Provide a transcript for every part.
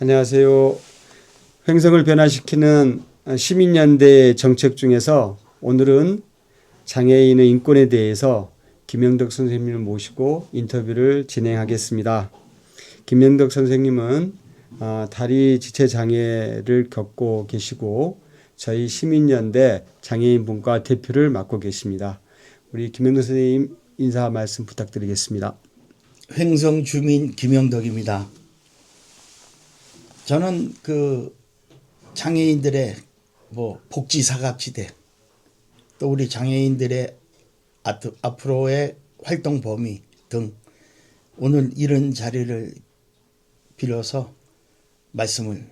안녕하세요. 횡성을 변화시키는 시민연대 정책 중에서 오늘은 장애인의 인권에 대해서 김영덕 선생님을 모시고 인터뷰를 진행하겠습니다. 김영덕 선생님은 다리 지체 장애를 겪고 계시고 저희 시민연대 장애인분과 대표를 맡고 계십니다. 우리 김영덕 선생님 인사 말씀 부탁드리겠습니다. 횡성 주민 김영덕입니다. 저는 장애인들의 복지 사각지대, 또 우리 장애인들의 앞으로의 활동 범위 등 오늘 이런 자리를 빌어서 말씀을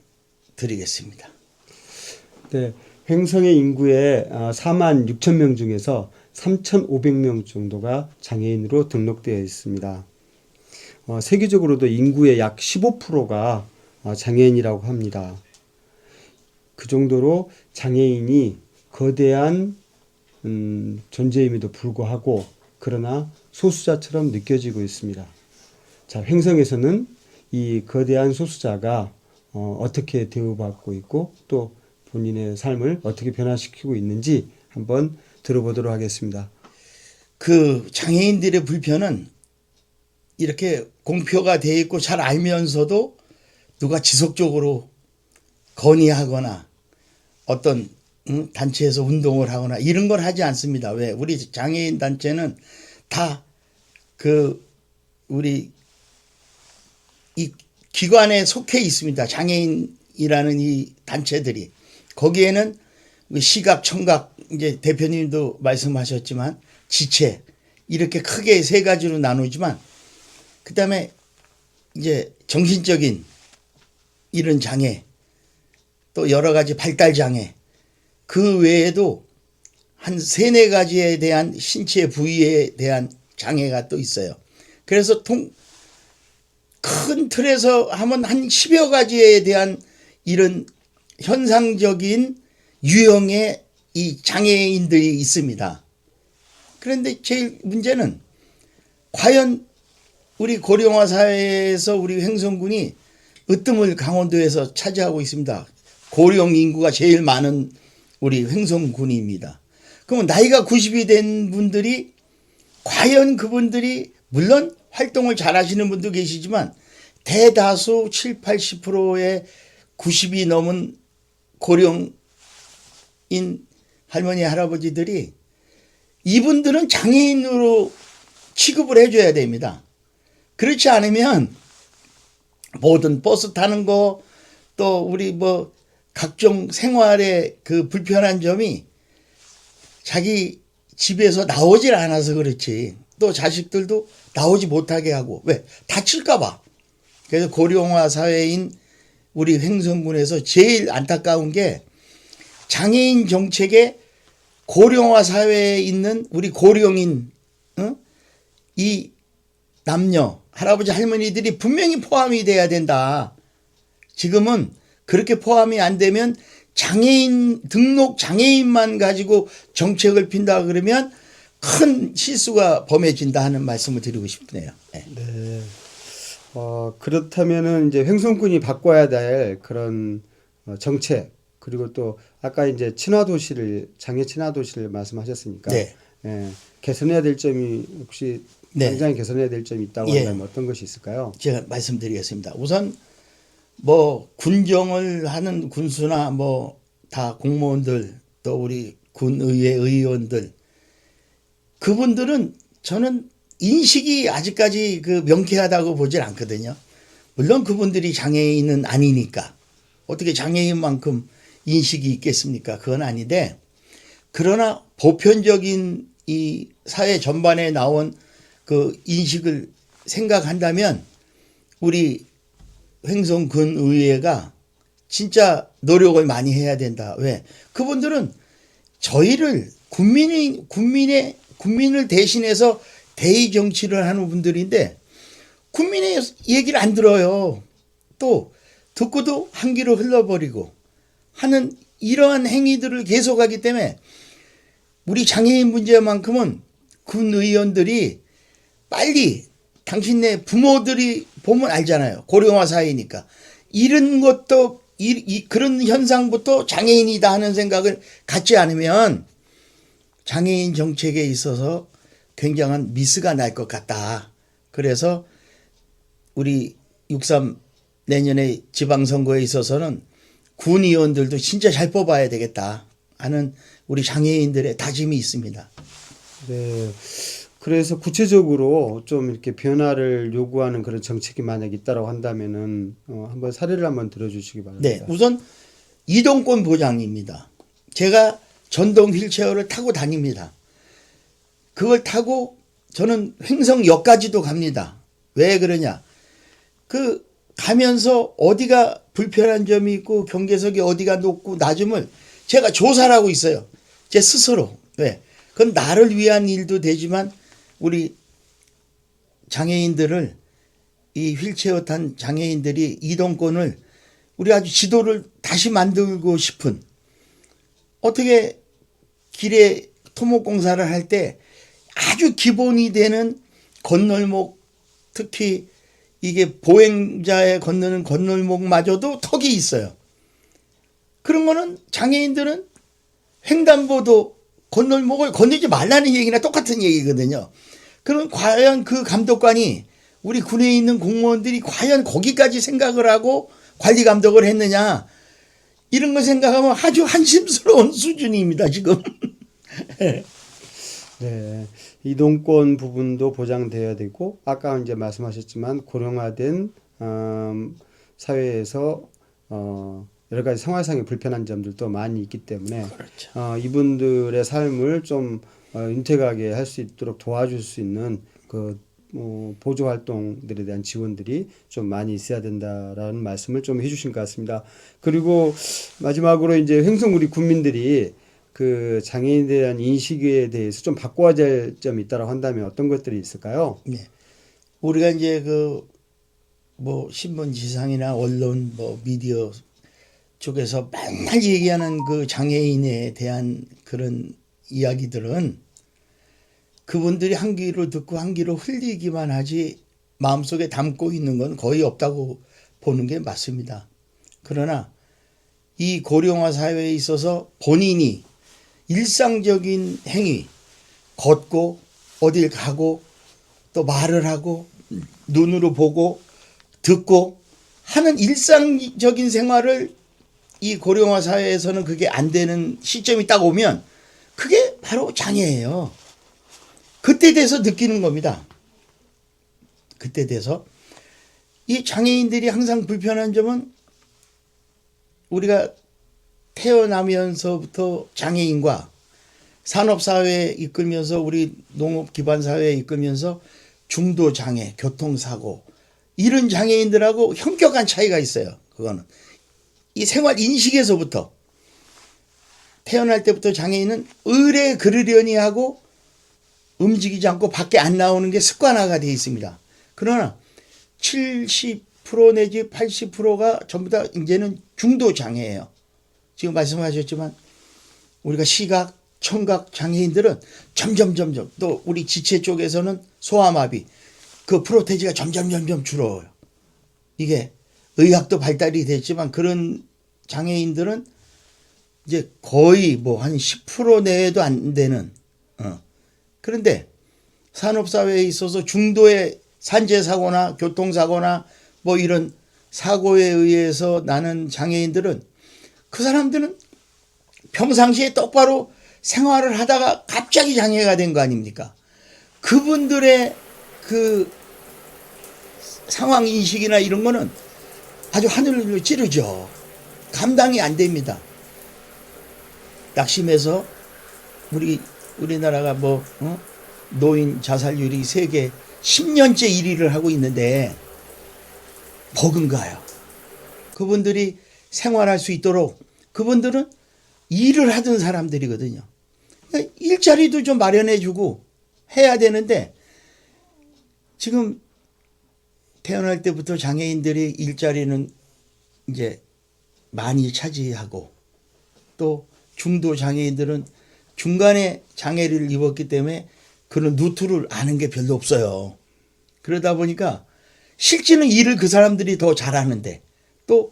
드리겠습니다. 네, 횡성의 인구의 4만 6천 명 중에서 3,500명 정도가 장애인으로 등록되어 있습니다. 세계적으로도 인구의 약 15%가 장애인이라고 합니다. 그 정도로 장애인이 거대한 존재임에도 불구하고 그러나 소수자처럼 느껴지고 있습니다. 자, 횡성에서는 이 거대한 소수자가 어떻게 대우받고 있고 또 본인의 삶을 어떻게 변화시키고 있는지 한번 들어보도록 하겠습니다. 장애인들의 불편은 이렇게 공표가 되어 있고 잘 알면서도 누가 지속적으로 건의하거나 어떤 단체에서 운동을 하거나 이런 걸 하지 않습니다. 왜? 우리 장애인 단체는 다 우리 이 기관에 속해 있습니다. 장애인이라는 이 단체들이. 거기에는 시각, 청각, 이제 대표님도 말씀하셨지만 지체 이렇게 크게 세 가지로 나누지만 그다음에 이제 정신적인 이런 장애, 또 여러 가지 발달 장애, 그 외에도 한 세네 가지에 대한 신체 부위에 대한 장애가 또 있어요. 그래서 큰 틀에서 하면 한 10여 가지에 대한 이런 현상적인 유형의 이 장애인들이 있습니다. 그런데 제일 문제는 과연 우리 고령화 사회에서 우리 횡성군이 으뜸을 강원도에서 차지하고 있습니다. 고령 인구가 제일 많은 우리 횡성군입니다. 그러면 나이가 90이 된 분들이 과연 그분들이 물론 활동을 잘 하시는 분도 계시지만 대다수 7, 80%의 90이 넘은 고령인 할머니, 할아버지들이 이분들은 장애인으로 취급을 해줘야 됩니다. 그렇지 않으면 모든 버스 타는 거 또 우리 각종 생활의 불편한 점이 자기 집에서 나오질 않아서 그렇지 또 자식들도 나오지 못하게 하고 왜? 다칠까 봐. 그래서 고령화 사회인 우리 횡성군에서 제일 안타까운 게 장애인 정책에 고령화 사회에 있는 우리 고령인 이 남녀 할아버지 할머니들이 분명히 포함이 돼야 된다. 지금은 그렇게 포함이 안 되면 장애인 등록 장애인만 가지고 정책을 핀다 그러면 큰 실수가 범해진다 하는 말씀을 드리고 싶네요. 네. 네. 그렇다면은 이제 횡성군이 바꿔야 될 그런 정책 그리고 또 아까 이제 장애 친화 도시를 말씀하셨으니까 네. 예, 개선해야 될 점이 혹시 네. 당장 개선해야 될 점이 있다고 한다면 어떤 것이 있을까요? 제가 말씀드리겠습니다. 우선 군정을 하는 군수나 다 공무원들 또 우리 군의회 의원들 그분들은 저는 인식이 아직까지 명쾌하다고 보질 않거든요. 물론 그분들이 장애인은 아니니까 어떻게 장애인만큼 인식이 있겠습니까? 그건 아닌데 그러나 보편적인 이 사회 전반에 나온 인식을 생각한다면 우리 횡성군의회가 진짜 노력을 많이 해야 된다. 왜? 그분들은 저희를 국민을 대신해서 대의 정치를 하는 분들인데 국민의 얘기를 안 들어요. 또 듣고도 한 귀로 흘러버리고 하는 이러한 행위들을 계속하기 때문에 우리 장애인 문제만큼은 군의원들이 빨리 당신네 부모들이 보면 알잖아요. 고령화 사회니까 이런 것도 그런 현상부터 장애인이다 하는 생각을 갖지 않으면 장애인 정책에 있어서 굉장한 미스가 날 것 같다. 그래서 우리 6.3 내년에 지방선거에 있어서는 군의원들도 진짜 잘 뽑아야 되겠다 하는 우리 장애인들의 다짐이 있습니다. 네. 그래서 구체적으로 좀 이렇게 변화를 요구하는 그런 정책이 만약 있다라고 한다면은 한번 사례를 한번 들어주시기 네, 바랍니다. 우선 이동권 보장입니다. 제가 전동 휠체어를 타고 다닙니다. 그걸 타고 저는 횡성역까지도 갑니다. 왜 그러냐? 그 가면서 어디가 불편한 점이 있고 경계석이 어디가 높고 낮음을 제가 조사를 하고 있어요. 제 스스로. 왜? 그건 나를 위한 일도 되지만 우리 장애인들을 이 휠체어 탄 장애인들이 이동권을 우리 아주 지도를 다시 만들고 싶은 어떻게 길에 토목공사를 할 때 아주 기본이 되는 건널목 특히 이게 보행자에 건너는 건널목마저도 턱이 있어요. 그런 거는 장애인들은 횡단보도 건널목을 건너지 말라는 얘기나 똑같은 얘기거든요. 그럼 과연 그 감독관이 우리 군에 있는 공무원들이 과연 거기까지 생각을 하고 관리 감독을 했느냐 이런 거 생각하면 아주 한심스러운 수준입니다 지금. 네, 이동권 부분도 보장돼야 되고 아까 이제 말씀하셨지만 고령화된 사회에서 여러 가지 생활상의 불편한 점들도 많이 있기 때문에 그렇죠. 이분들의 삶을 좀 윤택하게 할 수 있도록 도와줄 수 있는 그 보조 활동들에 대한 지원들이 좀 많이 있어야 된다라는 말씀을 좀 해주신 것 같습니다. 그리고 마지막으로 이제 횡성 우리 국민들이 그 장애인에 대한 인식에 대해서 좀 바꿔야 될 점이 있다고 한다면 어떤 것들이 있을까요? 네. 우리가 이제 그 뭐 신문 지상이나 언론 뭐 미디어 쪽에서 맨날 얘기하는 그 장애인에 대한 그런 이야기들은 그분들이 한 귀로 듣고 한 귀로 흘리기만 하지 마음속에 담고 있는 건 거의 없다고 보는 게 맞습니다. 그러나 이 고령화 사회에 있어서 본인이 일상적인 행위, 걷고 어딜 가고 또 말을 하고 눈으로 보고 듣고 하는 일상적인 생활을 이 고령화 사회에서는 그게 안 되는 시점이 딱 오면 그게 바로 장애예요. 그때 돼서 느끼는 겁니다. 그때 돼서 이 장애인들이 항상 불편한 점은 우리가 태어나면서부터 장애인과 산업사회에 이끌면서 우리 농업기반사회에 이끌면서 중도장애, 교통사고 이런 장애인들하고 현격한 차이가 있어요. 그거는 이 생활 인식에서부터 태어날 때부터 장애인은 의뢰 그르려니 하고 움직이지 않고 밖에 안 나오는 게 습관화가 되어 있습니다. 그러나 70% 내지 80%가 전부 다 이제는 중도장애예요. 지금 말씀하셨지만 우리가 시각, 청각 장애인들은 점점 또 우리 지체 쪽에서는 소아마비 그 프로테지가 점점 줄어요. 이게 의학도 발달이 됐지만 그런 장애인들은 이제 거의 뭐 한 10% 내외도 안 되는 그런데 산업사회에 있어서 중도의 산재사고나 교통사고나 뭐 이런 사고에 의해서 나는 장애인들은 그 사람들은 평상시에 똑바로 생활을 하다가 갑자기 장애가 된 거 아닙니까? 그분들의 그 상황 인식이나 이런 거는 아주 하늘로 찌르죠. 감당이 안 됩니다. 낙심해서 우리나라가 뭐 노인 자살률이 세계 10년째 1위를 하고 있는데 버금가요. 그분들이 생활할 수 있도록 그분들은 일을 하던 사람들이거든요. 그러니까 일자리도 좀 마련해주고 해야 되는데 지금 태어날 때부터 장애인들이 일자리는 이제 많이 차지하고 또 중도 장애인들은 중간에 장애를 입었기 때문에 그런 루트를 아는 게 별로 없어요. 그러다 보니까 실제는 일을 그 사람들이 더 잘하는데 또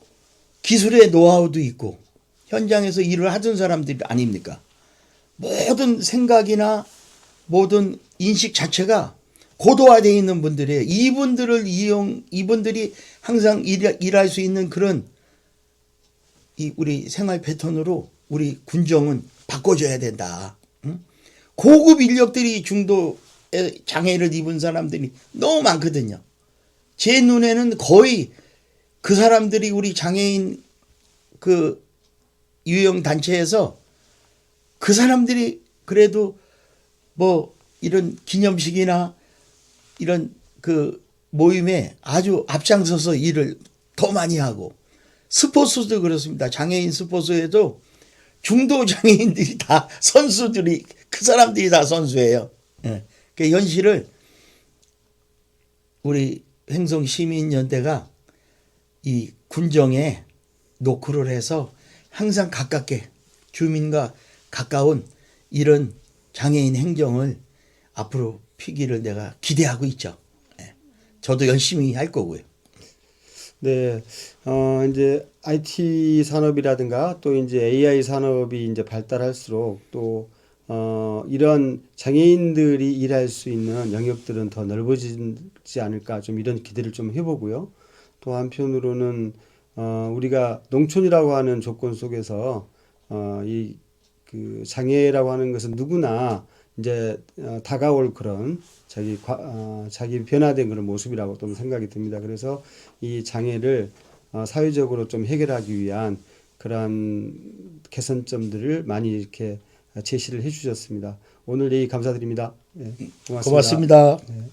기술의 노하우도 있고 현장에서 일을 하던 사람들 아닙니까? 모든 생각이나 모든 인식 자체가 고도화되어 있는 분들이에요. 이분들이 항상 일할 수 있는 그런 우리 생활 패턴으로 우리 군정은 바꿔줘야 된다. 응? 고급 인력들이 중도에 장애를 입은 사람들이 너무 많거든요. 제 눈에는 거의 그 사람들이 우리 장애인 그 유형 단체에서 그 사람들이 그래도 뭐 이런 기념식이나 이런 그 모임에 아주 앞장서서 일을 더 많이 하고 스포츠도 그렇습니다. 장애인 스포츠에도 중도 장애인들이 다 선수들이 그 사람들이 다 선수예요. 예. 그 현실을 우리 횡성 시민연대가 이 군정에 노크를 해서 항상 가깝게 주민과 가까운 이런 장애인 행정을 앞으로 피기를 내가 기대하고 있죠. 예. 저도 열심히 할 거고요. 네, 이제 IT 산업이라든가 또 이제 AI 산업이 이제 발달할수록 또 이런 장애인들이 일할 수 있는 영역들은 더 넓어지지 않을까 좀 이런 기대를 좀 해보고요. 또 한편으로는 우리가 농촌이라고 하는 조건 속에서 이 그 장애라고 하는 것은 누구나 이제 다가올 그런 자기 변화된 그런 모습이라고 좀 생각이 듭니다. 그래서 이 장애를 사회적으로 좀 해결하기 위한 그러한 개선점들을 많이 이렇게 제시를 해주셨습니다. 오늘 얘기 감사드립니다. 네, 고맙습니다. 고맙습니다. 네.